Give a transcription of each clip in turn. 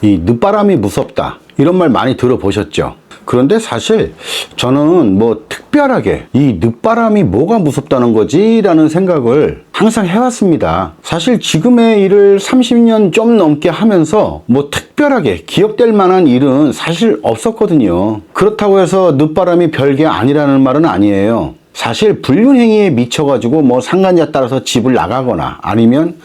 이 늦바람이 무섭다 이런 말 많이 들어보셨죠? 그런데 사실 저는 뭐 특별하게 이 늦바람이 뭐가 무섭다는 거지 라는 생각을 항상 해왔습니다. 사실 지금의 일을 30년 좀 넘게 하면서 뭐 특별하게 기억될 만한 일은 사실 없었거든요. 그렇다고 해서 늦바람이 별게 아니라는 말은 아니에요. 사실 불륜행위에 미쳐가지고 뭐 상간자에 따라서 집을 나가거나 아니면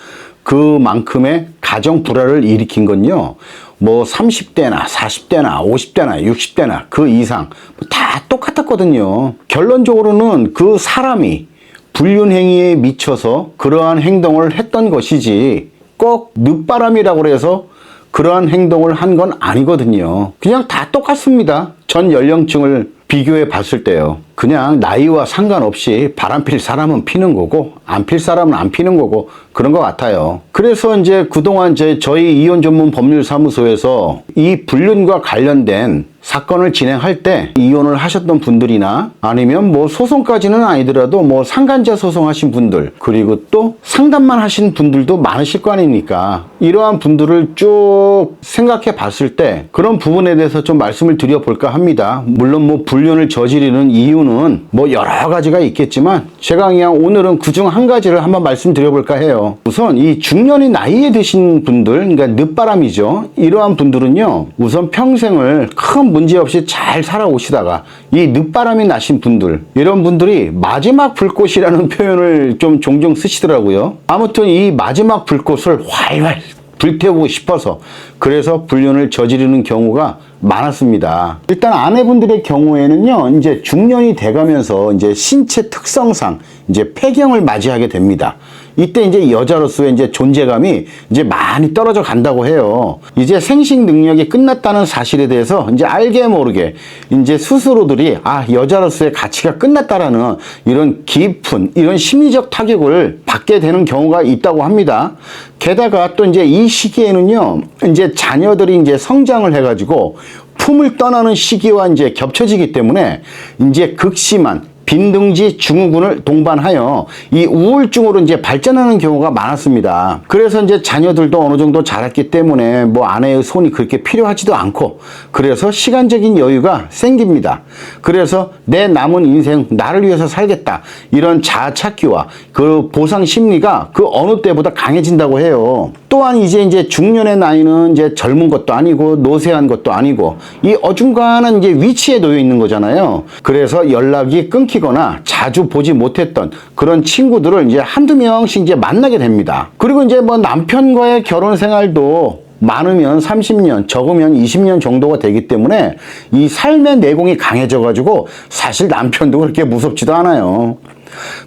그만큼의 가정 불화를 일으킨 건요, 뭐 30대나 40대나 50대나 60대나 그 이상 다 똑같았거든요. 결론적으로는 그 사람이 불륜행위에 미쳐서 그러한 행동을 했던 것이지 꼭 늦바람이라고 해서 그러한 행동을 한 건 아니거든요. 그냥 다 똑같습니다. 전 연령층을 비교해 봤을 때요. 그냥 나이와 상관없이 바람 필 사람은 피는 거고 안 필 사람은 안 피는 거고 그런 것 같아요. 그래서 이제 그동안 저희 이혼 전문 법률 사무소에서 이 불륜과 관련된 사건을 진행할 때 이혼을 하셨던 분들이나 아니면 뭐 소송까지는 아니더라도 뭐 상간자 소송하신 분들 그리고 또 상담만 하신 분들도 많으실 거 아닙니까? 이러한 분들을 쭉 생각해 봤을 때 그런 부분에 대해서 좀 말씀을 드려볼까 합니다. 물론 뭐 불륜을 저지르는 이유는 뭐 여러 가지가 있겠지만 제가 그냥 오늘은 그중 한 가지를 한번 말씀드려볼까 해요. 우선 이 중년의 나이에 드신 분들, 그러니까 늦바람이죠. 이러한 분들은요, 우선 평생을 큰 문제 없이 잘 살아오시다가 이 늦바람이 나신 분들, 이런 분들이 마지막 불꽃이라는 표현을 좀 종종 쓰시더라고요. 아무튼 이 마지막 불꽃을 활활 불태우고 싶어서 그래서 불륜을 저지르는 경우가 많았습니다. 일단 아내분들의 경우에는요, 이제 중년이 돼가면서 이제 신체 특성상 이제 폐경을 맞이하게 됩니다. 이때 이제 여자로서의 이제 존재감이 이제 많이 떨어져 간다고 해요. 이제 생식 능력이 끝났다는 사실에 대해서 이제 알게 모르게 이제 스스로들이 여자로서의 가치가 끝났다라는 이런 깊은 이런 심리적 타격을 받게 되는 경우가 있다고 합니다. 게다가 또 이제 이 시기에는요, 이제 자녀들이 이제 성장을 해가지고 품을 떠나는 시기와 이제 겹쳐지기 때문에 이제 극심한 빈둥지 증후군을 동반하여 이 우울증으로 이제 발전하는 경우가 많았습니다. 그래서 이제 자녀들도 어느 정도 자랐기 때문에 뭐 아내의 손이 그렇게 필요하지도 않고 그래서 시간적인 여유가 생깁니다. 그래서 내 남은 인생 나를 위해서 살겠다 이런 자아 찾기와 그 보상 심리가 그 어느 때보다 강해진다고 해요. 또한 이제 중년의 나이는 이제 젊은 것도 아니고 노쇠한 것도 아니고 이 어중간한 이제 위치에 놓여 있는 거잖아요. 그래서 연락이 끊기거나 자주 보지 못했던 그런 친구들을 이제 한두 명씩 이제 만나게 됩니다. 그리고 이제 뭐 남편과의 결혼 생활도 많으면 30년, 적으면 20년 정도가 되기 때문에 이 삶의 내공이 강해져 가지고 사실 남편도 그렇게 무섭지도 않아요.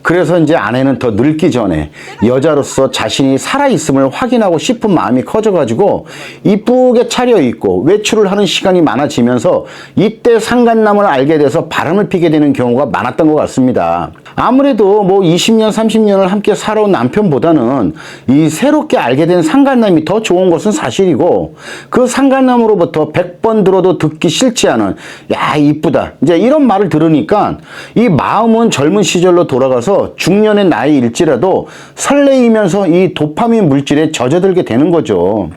그래서 이제 아내는 더 늙기 전에 여자로서 자신이 살아있음을 확인하고 싶은 마음이 커져가지고 이쁘게 차려입고 외출을 하는 시간이 많아지면서 이때 상간남을 알게 돼서 바람을 피게 되는 경우가 많았던 것 같습니다. 아무래도 뭐 20년, 30년을 함께 살아온 남편보다는 이 새롭게 알게 된 상간남이 더 좋은 것은 사실이고 그 상간남으로부터 100번 들어도 듣기 싫지 않은 야 이쁘다 이제 이런 말을 들으니까 이 마음은 젊은 시절로 돌아가서 중년의 나이일지라도 설레이면서 이 도파민 물질에 젖어들게 되는 거죠.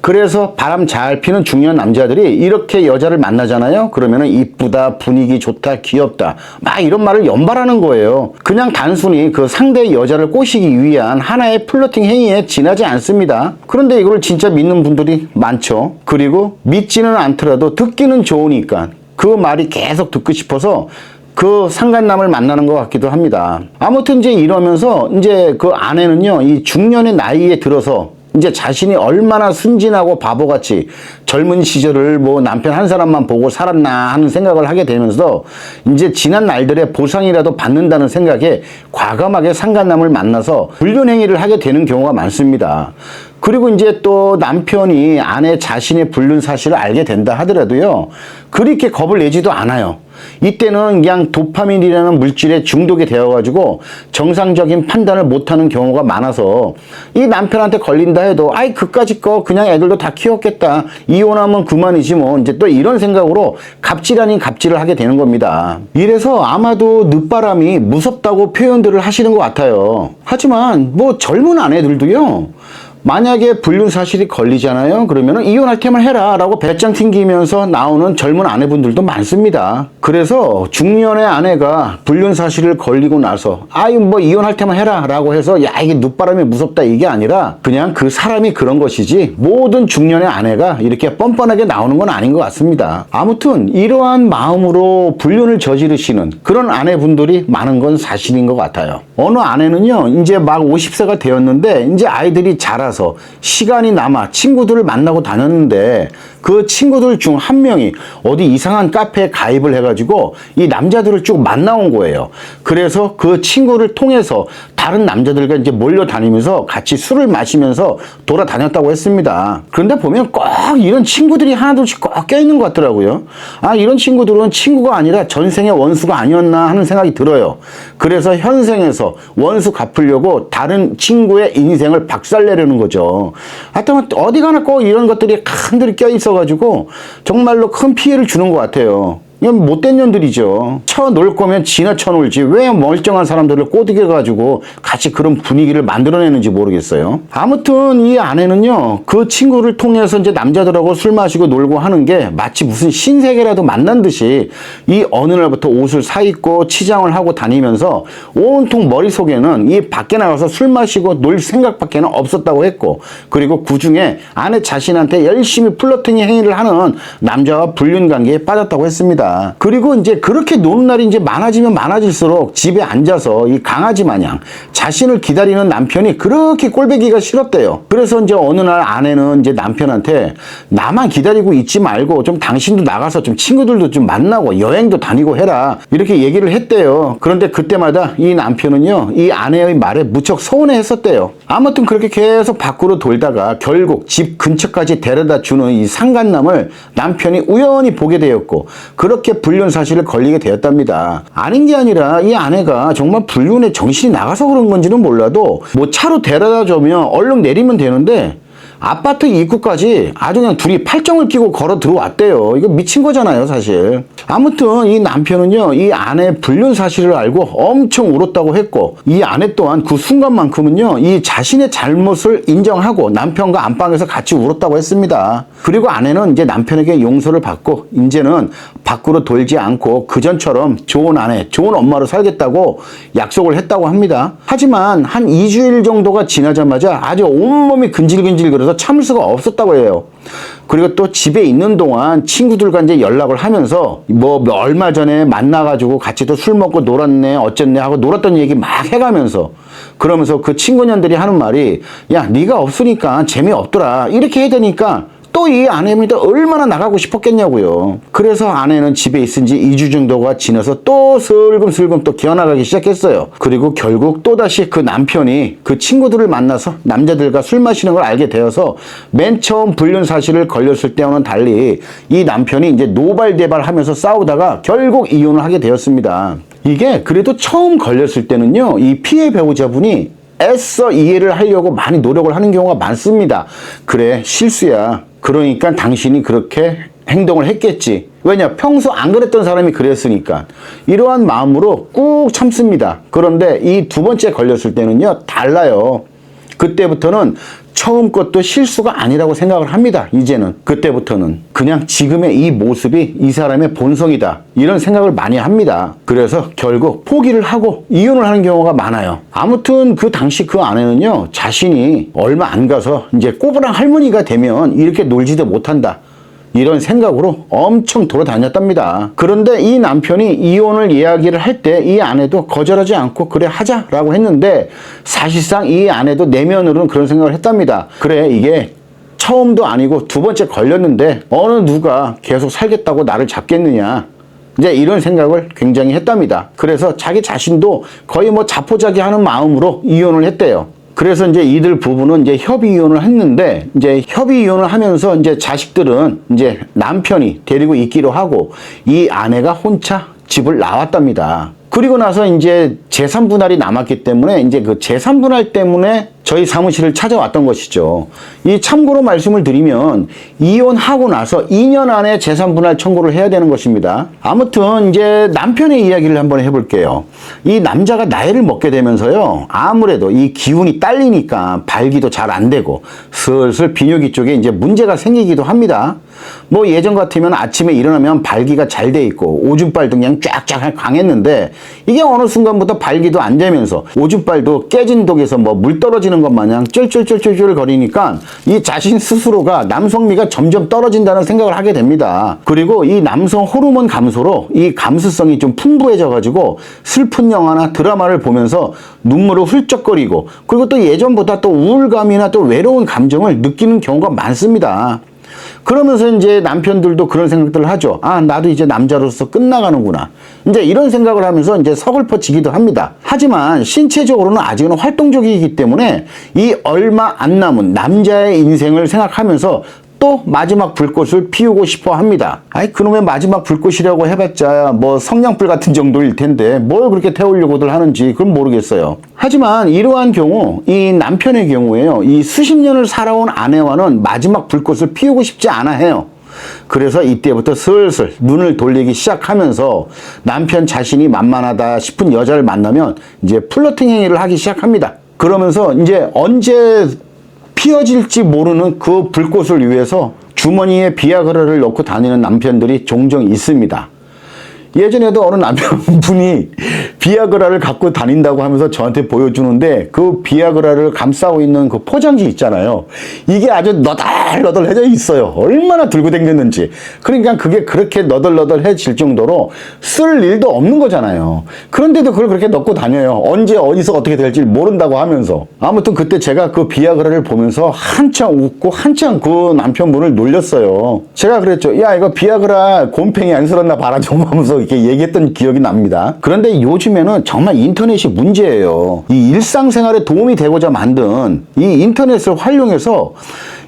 그래서 바람 잘 피는 중년 남자들이 이렇게 여자를 만나잖아요. 그러면은 이쁘다, 분위기 좋다, 귀엽다 막 이런 말을 연발하는 거예요. 그냥 단순히 그 상대의 여자를 꼬시기 위한 하나의 플러팅 행위에 지나지 않습니다. 그런데 이걸 진짜 믿는 분들이 많죠. 그리고 믿지는 않더라도 듣기는 좋으니까 그 말이 계속 듣고 싶어서 그 상간남을 만나는 것 같기도 합니다. 아무튼 이제 이러면서 이제 그 아내는요, 이 중년의 나이에 들어서 이제 자신이 얼마나 순진하고 바보같이 젊은 시절을 뭐 남편 한 사람만 보고 살았나 하는 생각을 하게 되면서 이제 지난 날들의 보상이라도 받는다는 생각에 과감하게 상간남을 만나서 불륜행위를 하게 되는 경우가 많습니다. 그리고 이제 또 남편이 아내 자신의 불륜 사실을 알게 된다 하더라도요, 그렇게 겁을 내지도 않아요. 이때는 그냥 도파민이라는 물질에 중독이 되어가지고 정상적인 판단을 못하는 경우가 많아서 이 남편한테 걸린다 해도 그까짓 거 그냥 애들도 다 키웠겠다, 이혼하면 그만이지 뭐 이제 또 이런 생각으로 갑질 아닌 갑질을 하게 되는 겁니다. 이래서 아마도 늦바람이 무섭다고 표현들을 하시는 것 같아요. 하지만 뭐 젊은 아내들도요, 만약에 불륜 사실이 걸리잖아요. 그러면 이혼할 테면 해라 라고 배짱 튕기면서 나오는 젊은 아내분들도 많습니다. 그래서 중년의 아내가 불륜 사실을 걸리고 나서 아유 뭐 이혼할 테면 해라 라고 해서 야 이게 늦바람이 무섭다 이게 아니라 그냥 그 사람이 그런 것이지 모든 중년의 아내가 이렇게 뻔뻔하게 나오는 건 아닌 것 같습니다. 아무튼 이러한 마음으로 불륜을 저지르시는 그런 아내분들이 많은 건 사실인 것 같아요. 어느 아내는요 이제 막 50세가 되었는데 이제 아이들이 자라서 시간이 남아 친구들을 만나고 다녔는데 그 친구들 중 한 명이 어디 이상한 카페에 가입을 해가지고 이 남자들을 쭉 만나온 거예요. 그래서 그 친구를 통해서 다른 남자들과 이제 몰려다니면서 같이 술을 마시면서 돌아다녔다고 했습니다. 그런데 보면 꼭 이런 친구들이 하나둘씩 꼭 껴있는 것 같더라고요. 아, 이런 친구들은 친구가 아니라 전생의 원수가 아니었나 하는 생각이 들어요. 그래서 현생에서 원수 갚으려고 다른 친구의 인생을 박살내려는 거죠. 하여튼 어디 가나 꼭 이런 것들이 한둘이 껴있어가지고 정말로 큰 피해를 주는 것 같아요. 이건 못된 년들이죠. 쳐놀 거면 지나 쳐놀지 왜 멀쩡한 사람들을 꼬드겨가지고 같이 그런 분위기를 만들어내는지 모르겠어요. 아무튼 이 아내는요 그 친구를 통해서 이제 남자들하고 술 마시고 놀고 하는 게 마치 무슨 신세계라도 만난 듯이 이 어느 날부터 옷을 사입고 치장을 하고 다니면서 온통 머릿속에는 이 밖에 나가서 술 마시고 놀 생각밖에는 없었다고 했고, 그리고 그중에 아내 자신한테 열심히 플러팅 행위를 하는 남자와 불륜 관계에 빠졌다고 했습니다. 그리고 이제 그렇게 노는 날이 이제 많아지면 많아질수록 집에 앉아서 이 강아지 마냥 자신을 기다리는 남편이 그렇게 꼴보기가 싫었대요. 그래서 이제 어느 날 아내는 이제 남편한테 나만 기다리고 있지 말고 좀 당신도 나가서 좀 친구들도 좀 만나고 여행도 다니고 해라 이렇게 얘기를 했대요. 그런데 그때마다 이 남편은요 이 아내의 말에 무척 서운해 했었대요. 아무튼 그렇게 계속 밖으로 돌다가 결국 집 근처까지 데려다 주는 이 상간남을 남편이 우연히 보게 되었고 그렇게 불륜 사실을 걸리게 되었답니다. 아닌 게 아니라 이 아내가 정말 불륜에 정신이 나가서 그런 건지는 몰라도 뭐 차로 데려다 주면 얼른 내리면 되는데 아파트 입구까지 아주 그냥 둘이 팔짱을 끼고 걸어 들어왔대요. 이거 미친 거잖아요, 사실. 아무튼 이 남편은요, 이 아내의 불륜 사실을 알고 엄청 울었다고 했고, 이 아내 또한 그 순간만큼은요, 이 자신의 잘못을 인정하고 남편과 안방에서 같이 울었다고 했습니다. 그리고 아내는 이제 남편에게 용서를 받고, 이제는 밖으로 돌지 않고 그전처럼 좋은 아내, 좋은 엄마로 살겠다고 약속을 했다고 합니다. 하지만 한 2주일 정도가 지나자마자 아주 온몸이 근질근질 그래서 참을 수가 없었다고 해요. 그리고 또 집에 있는 동안 친구들과 이제 연락을 하면서 뭐 얼마 전에 만나가지고 같이 또 술 먹고 놀았네 어쨌네 하고 놀았던 얘기 막 해가면서 그러면서 그 친구년들이 하는 말이 야 네가 없으니까 재미없더라 이렇게 해야 되니까 또 이 아내입니다. 얼마나 나가고 싶었겠냐고요. 그래서 아내는 집에 있은 지 2주 정도가 지나서 또 슬금슬금 또 기어나가기 시작했어요. 그리고 결국 또다시 그 남편이 그 친구들을 만나서 남자들과 술 마시는 걸 알게 되어서 맨 처음 불륜 사실을 걸렸을 때와는 달리 이 남편이 이제 노발대발 하면서 싸우다가 결국 이혼을 하게 되었습니다. 이게 그래도 처음 걸렸을 때는요, 이 피해 배우자분이 애써 이해를 하려고 많이 노력을 하는 경우가 많습니다. 그래, 실수야. 그러니까 당신이 그렇게 행동을 했겠지. 왜냐? 평소 안 그랬던 사람이 그랬으니까. 이러한 마음으로 꾹 참습니다. 그런데 이 두 번째 걸렸을 때는요, 달라요. 그때부터는 처음 것도 실수가 아니라고 생각을 합니다. 이제는. 그때부터는. 그냥 지금의 이 모습이 이 사람의 본성이다. 이런 생각을 많이 합니다. 그래서 결국 포기를 하고 이혼을 하는 경우가 많아요. 아무튼 그 당시 그 아내는요, 자신이 얼마 안 가서 이제 꼬부랑 할머니가 되면 이렇게 놀지도 못한다. 이런 생각으로 엄청 돌아다녔답니다. 그런데 이 남편이 이혼을 이야기를 할 때 이 아내도 거절하지 않고 그래 하자라고 했는데 사실상 이 아내도 내면으로는 그런 생각을 했답니다. 그래 이게 처음도 아니고 두 번째 걸렸는데 어느 누가 계속 살겠다고 나를 잡겠느냐. 이제 이런 생각을 굉장히 했답니다. 그래서 자기 자신도 거의 뭐 자포자기하는 마음으로 이혼을 했대요. 그래서 이제 이들 부부는 이제 협의 이혼을 했는데 이제 협의 이혼을 하면서 이제 자식들은 이제 남편이 데리고 있기로 하고 이 아내가 혼자 집을 나왔답니다. 그리고 나서 이제 재산 분할이 남았기 때문에 이제 그 재산 분할 때문에 저희 사무실을 찾아왔던 것이죠. 이 참고로 말씀을 드리면 이혼하고 나서 2년 안에 재산분할 청구를 해야 되는 것입니다. 아무튼 이제 남편의 이야기를 한번 해볼게요. 이 남자가 나이를 먹게 되면서요, 아무래도 이 기운이 딸리니까 발기도 잘 안 되고 슬슬 비뇨기 쪽에 이제 문제가 생기기도 합니다. 뭐 예전 같으면 아침에 일어나면 발기가 잘 돼 있고 오줌발도 그냥 쫙쫙 강했는데 이게 어느 순간부터 발기도 안 되면서 오줌발도 깨진 독에서 뭐 물 떨어지는 것 마냥 쫄쫄쫄쫄쫄 거리니까 이 자신 스스로가 남성미가 점점 떨어진다는 생각을 하게 됩니다. 그리고 이 남성 호르몬 감소로 이 감수성이 좀 풍부해져 가지고 슬픈 영화나 드라마를 보면서 눈물을 훌쩍거리고, 그리고 또 예전보다 또 우울감이나 또 외로운 감정을 느끼는 경우가 많습니다. 그러면서 이제 남편들도 그런 생각들을 하죠. 아, 나도 이제 남자로서 끝나가는구나. 이제 이런 생각을 하면서 이제 서글퍼지기도 합니다. 하지만 신체적으로는 아직은 활동적이기 때문에 이 얼마 안 남은 남자의 인생을 생각하면서 또 마지막 불꽃을 피우고 싶어 합니다. 아이, 그놈의 마지막 불꽃이라고 해봤자 뭐 성냥불 같은 정도일 텐데 뭘 그렇게 태우려고들 하는지 그건 모르겠어요. 하지만 이러한 경우, 이 남편의 경우에요, 이 수십 년을 살아온 아내와는 마지막 불꽃을 피우고 싶지 않아 해요. 그래서 이때부터 슬슬 눈을 돌리기 시작하면서 남편 자신이 만만하다 싶은 여자를 만나면 이제 플러팅 행위를 하기 시작합니다. 그러면서 이제 언제 피어질지 모르는 그 불꽃을 위해서 주머니에 비아그라를 넣고 다니는 남편들이 종종 있습니다. 예전에도 어느 남편분이 비아그라를 갖고 다닌다고 하면서 저한테 보여주는데 그 비아그라를 감싸고 있는 그 포장지 있잖아요. 이게 아주 너덜너덜해져 있어요. 얼마나 들고 다녔는지. 그러니까 그게 그렇게 너덜너덜해질 정도로 쓸 일도 없는 거잖아요. 그런데도 그걸 그렇게 넣고 다녀요. 언제 어디서 어떻게 될지 모른다고 하면서. 아무튼 그때 제가 그 비아그라를 보면서 한참 웃고 한참 그 남편분을 놀렸어요. 제가 그랬죠. 야, 이거 비아그라 곰팽이 안 쓸었나 봐라 좀 하면서 이렇게 얘기했던 기억이 납니다. 그런데 요즘에는 정말 인터넷이 문제예요. 이 일상생활에 도움이 되고자 만든 이 인터넷을 활용해서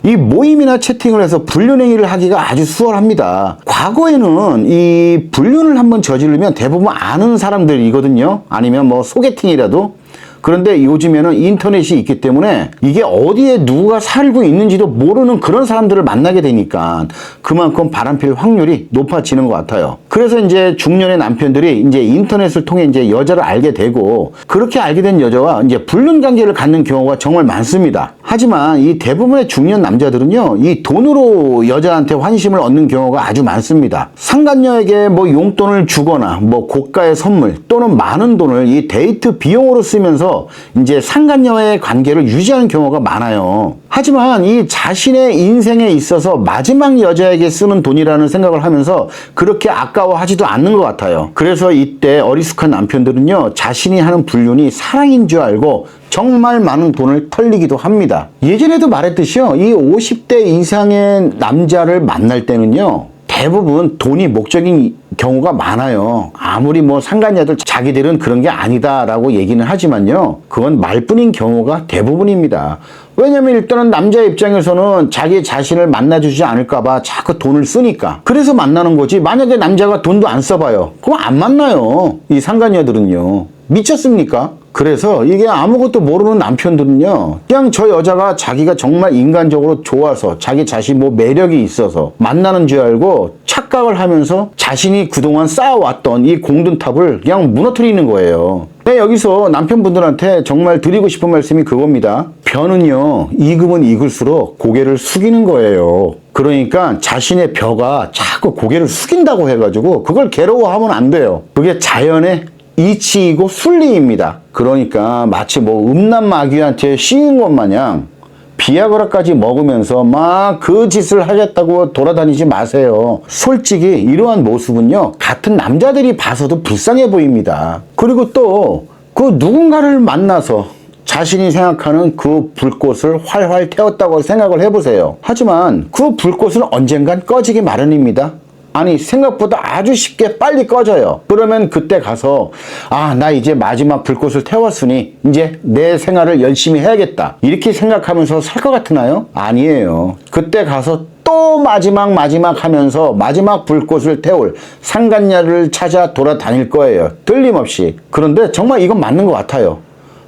이 모임이나 채팅을 해서 불륜행위를 하기가 아주 수월합니다. 과거에는 이 불륜을 한번 저지르면 대부분 아는 사람들이거든요. 아니면 뭐 소개팅이라도. 그런데 요즘에는 인터넷이 있기 때문에 이게 어디에 누가 살고 있는지도 모르는 그런 사람들을 만나게 되니까 그만큼 바람필 확률이 높아지는 것 같아요. 그래서 이제 중년의 남편들이 이제 인터넷을 통해 이제 여자를 알게 되고, 그렇게 알게 된 여자와 이제 불륜 관계를 갖는 경우가 정말 많습니다. 하지만 이 대부분의 중년 남자들은요, 이 돈으로 여자한테 환심을 얻는 경우가 아주 많습니다. 상간녀에게 뭐 용돈을 주거나 뭐 고가의 선물 또는 많은 돈을 이 데이트 비용으로 쓰면서 이제 상간녀의 관계를 유지하는 경우가 많아요. 하지만 이 자신의 인생에 있어서 마지막 여자에게 쓰는 돈이라는 생각을 하면서 그렇게 아까워하지도 않는 것 같아요. 그래서 이때 어리숙한 남편들은요, 자신이 하는 불륜이 사랑인 줄 알고 정말 많은 돈을 털리기도 합니다. 예전에도 말했듯이요, 이 50대 이상의 남자를 만날 때는요, 대부분 돈이 목적인 경우가 많아요. 아무리 뭐 상간녀들 자기들은 그런 게 아니다라고 얘기는 하지만요, 그건 말뿐인 경우가 대부분입니다. 왜냐면 일단은 남자 입장에서는 자기 자신을 만나주지 않을까봐 자꾸 돈을 쓰니까. 그래서 만나는 거지. 만약에 남자가 돈도 안 써봐요, 그럼 안 만나요. 이 상간녀들은요. 미쳤습니까? 그래서 이게 아무것도 모르는 남편들은요, 그냥 저 여자가 자기가 정말 인간적으로 좋아서 자기 자신 뭐 매력이 있어서 만나는 줄 알고 착각을 하면서 자신이 그동안 쌓아왔던 이 공든탑을 그냥 무너뜨리는 거예요. 네, 여기서 남편분들한테 정말 드리고 싶은 말씀이 그겁니다. 벼는요, 익으면 익을수록 고개를 숙이는 거예요. 그러니까 자신의 벼가 자꾸 고개를 숙인다고 해가지고 그걸 괴로워하면 안 돼요. 그게 자연의 이치이고 순리입니다. 그러니까 마치 뭐 음란마귀한테 씌인 것 마냥 비아그라까지 먹으면서 막 그 짓을 하겠다고 돌아다니지 마세요. 솔직히 이러한 모습은요, 같은 남자들이 봐서도 불쌍해 보입니다. 그리고 또 그 누군가를 만나서 자신이 생각하는 그 불꽃을 활활 태웠다고 생각을 해보세요. 하지만 그 불꽃은 언젠간 꺼지기 마련입니다. 아니, 생각보다 아주 쉽게 빨리 꺼져요. 그러면 그때 가서 아, 나 이제 마지막 불꽃을 태웠으니 이제 내 생활을 열심히 해야겠다, 이렇게 생각하면서 살 것 같으나요? 아니에요. 그때 가서 또 마지막 하면서 마지막 불꽃을 태울 상간녀를 찾아 돌아다닐 거예요. 틀림없이. 그런데 정말 이건 맞는 것 같아요.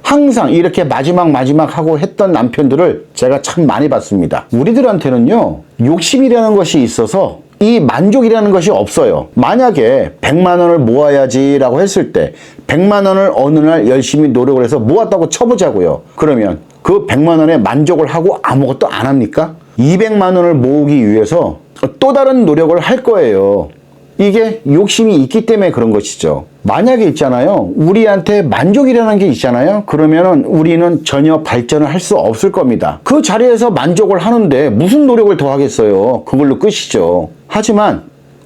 항상 이렇게 마지막 하고 했던 남편들을 제가 참 많이 봤습니다. 우리들한테는요, 욕심이라는 것이 있어서 이 만족이라는 것이 없어요. 만약에 100만 원을 모아야지라고 했을 때 100만 원을 어느 날 열심히 노력을 해서 모았다고 쳐보자고요. 그러면 그 100만 원에 만족을 하고 아무것도 안 합니까? 200만 원을 모으기 위해서 또 다른 노력을 할 거예요. 이게 욕심이 있기 때문에 그런 것이죠. 만약에 있잖아요, 우리한테 만족이라는 게 있잖아요. 그러면은 우리는 전혀 발전을 할 수 없을 겁니다. 그 자리에서 만족을 하는데 무슨 노력을 더 하겠어요. 그걸로 끝이죠. 하지만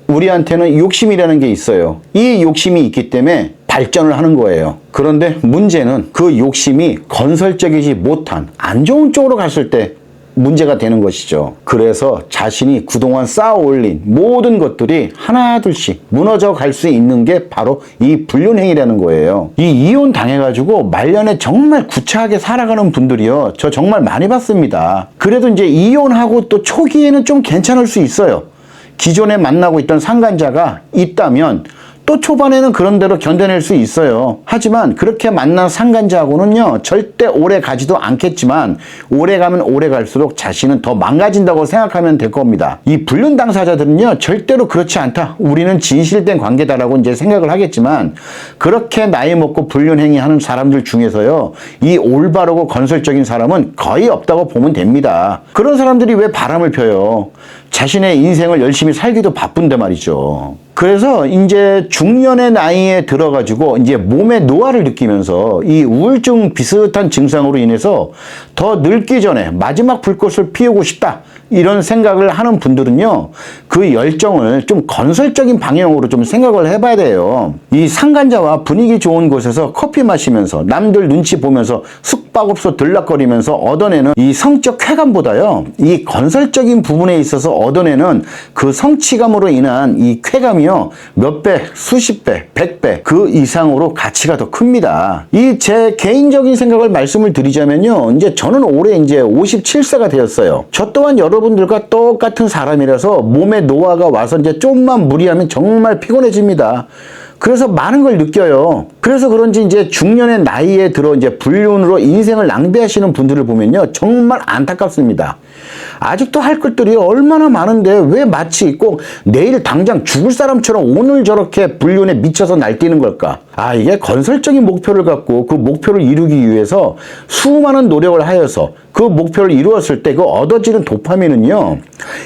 우리한테는 욕심이라는 게 있어요. 이 욕심이 있기 때문에 발전을 하는 거예요. 그런데 문제는 그 욕심이 건설적이지 못한 안 좋은 쪽으로 갔을 때 문제가 되는 것이죠. 그래서 자신이 그동안 쌓아 올린 모든 것들이 하나둘씩 무너져 갈 수 있는 게 바로 이 불륜행위라는 거예요. 이 이혼 당해가지고 말년에 정말 구차하게 살아가는 분들이요, 저 정말 많이 봤습니다. 그래도 이제 이혼하고 또 초기에는 좀 괜찮을 수 있어요. 기존에 만나고 있던 상간자가 있다면 또 초반에는 그런 대로 견뎌낼 수 있어요. 하지만 그렇게 만난 상간자하고는요, 절대 오래 가지도 않겠지만 오래 가면 오래 갈수록 자신은 더 망가진다고 생각하면 될 겁니다. 이 불륜 당사자들은요, 절대로 그렇지 않다, 우리는 진실된 관계다라고 이제 생각을 하겠지만, 그렇게 나이 먹고 불륜 행위하는 사람들 중에서요, 이 올바르고 건설적인 사람은 거의 없다고 보면 됩니다. 그런 사람들이 왜 바람을 펴요? 자신의 인생을 열심히 살기도 바쁜데 말이죠. 그래서 이제 중년의 나이에 들어가지고 이제 몸의 노화를 느끼면서 이 우울증 비슷한 증상으로 인해서 더 늙기 전에 마지막 불꽃을 피우고 싶다, 이런 생각을 하는 분들은요, 그 열정을 좀 건설적인 방향으로 좀 생각을 해봐야 돼요. 이 상간자와 분위기 좋은 곳에서 커피 마시면서 남들 눈치 보면서 숙박업소 들락거리면서 얻어내는 이 성적 쾌감보다요, 이 건설적인 부분에 있어서 얻어내는 그 성취감으로 인한 이 쾌감이요, 몇 배, 수십 배, 100배 그 이상으로 가치가 더 큽니다. 이 제 개인적인 생각을 말씀을 드리자면요, 이제 저는 올해 이제 57세가 되었어요. 저 또한 여러분들과 똑같은 사람이라서 몸에 노화가 와서 이제 좀만 무리하면 정말 피곤해집니다. 그래서 많은 걸 느껴요. 그래서 그런지 이제 중년의 나이에 들어 이제 불륜으로 인생을 낭비하시는 분들을 보면요, 정말 안타깝습니다. 아직도 할 것들이 얼마나 많은데 왜 마치 꼭 내일 당장 죽을 사람처럼 오늘 저렇게 불륜에 미쳐서 날뛰는 걸까? 아, 이게 건설적인 목표를 갖고 그 목표를 이루기 위해서 수많은 노력을 하여서 그 목표를 이루었을 때 그 얻어지는 도파민은요,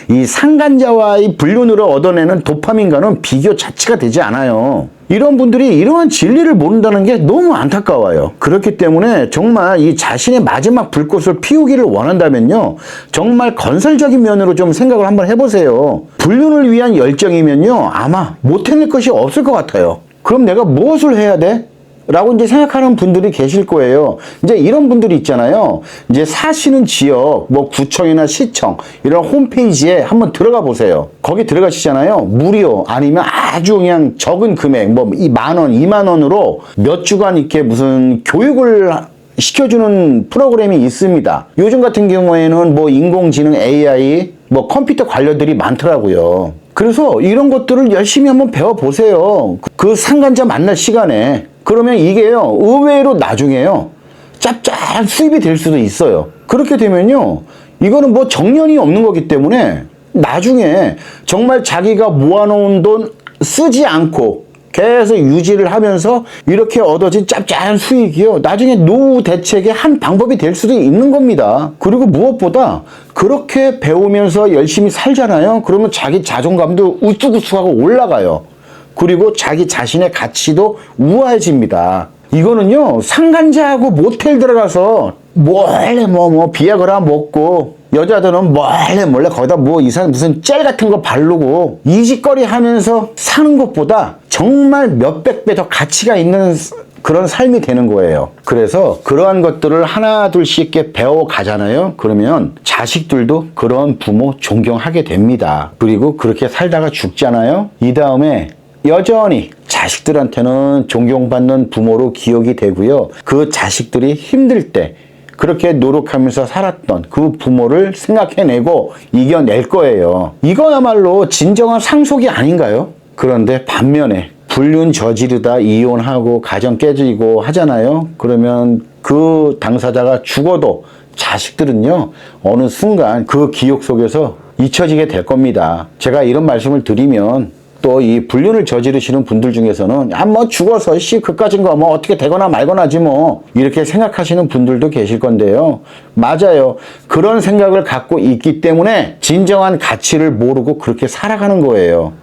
이 상간자와의 불륜으로 얻어내는 도파민과는 비교 자체가 되지 않아요. 이런 분들이 이러한 진리를 모른다는 게 너무 안타까워요. 그렇기 때문에 정말 이 자신의 마지막 불꽃을 피우기를 원한다면요, 정말 건설적인 면으로 좀 생각을 한번 해보세요. 불륜을 위한 열정이면요, 아마 못 해낼 것이 없을 것 같아요. 그럼 내가 무엇을 해야 돼? 라고 이제 생각하는 분들이 계실 거예요. 이제 이런 분들이 있잖아요. 이제 사시는 지역, 뭐 구청이나 시청, 이런 홈페이지에 한번 들어가 보세요. 거기 들어가시잖아요. 무료, 아니면 아주 그냥 적은 금액, 뭐 10,000원, 20,000원으로 몇 주간 이렇게 무슨 교육을 시켜주는 프로그램이 있습니다. 요즘 같은 경우에는 뭐 인공지능 AI, 뭐 컴퓨터 관련들이 많더라고요. 그래서 이런 것들을 열심히 한번 배워보세요. 그 상간자 만날 시간에. 그러면 이게요, 의외로 나중에요, 짭짤한 수입이 될 수도 있어요. 그렇게 되면요, 이거는 뭐 정년이 없는 거기 때문에 나중에 정말 자기가 모아놓은 돈 쓰지 않고 계속 유지를 하면서 이렇게 얻어진 짭짤한 수익이요, 나중에 노후 대책의 한 방법이 될 수도 있는 겁니다. 그리고 무엇보다 그렇게 배우면서 열심히 살잖아요. 그러면 자기 자존감도 우뚝우뚝하고 올라가요. 그리고 자기 자신의 가치도 우아해집니다. 이거는요, 상간자하고 모텔 들어가서 몰래 비아그라 먹고, 여자들은 몰래 거기다 뭐 이상 무슨 젤 같은 거 바르고 이짓거리 하면서 사는 것보다 정말 몇백 배 더 가치가 있는 그런 삶이 되는 거예요. 그래서 그러한 것들을 하나 둘씩 배워 가잖아요. 그러면 자식들도 그런 부모 존경하게 됩니다. 그리고 그렇게 살다가 죽잖아요. 이 다음에 여전히 자식들한테는 존경받는 부모로 기억이 되고요. 그 자식들이 힘들 때 그렇게 노력하면서 살았던 그 부모를 생각해내고 이겨낼 거예요. 이거야말로 진정한 상속이 아닌가요? 그런데 반면에 불륜 저지르다 이혼하고 가정 깨지고 하잖아요. 그러면 그 당사자가 죽어도 자식들은요, 어느 순간 그 기억 속에서 잊혀지게 될 겁니다. 제가 이런 말씀을 드리면 또 이 불륜을 저지르시는 분들 중에서는 뭐 죽어서 그까진 거 뭐 어떻게 되거나 말거나지 뭐 이렇게 생각하시는 분들도 계실 건데요. 맞아요. 그런 생각을 갖고 있기 때문에 진정한 가치를 모르고 그렇게 살아가는 거예요.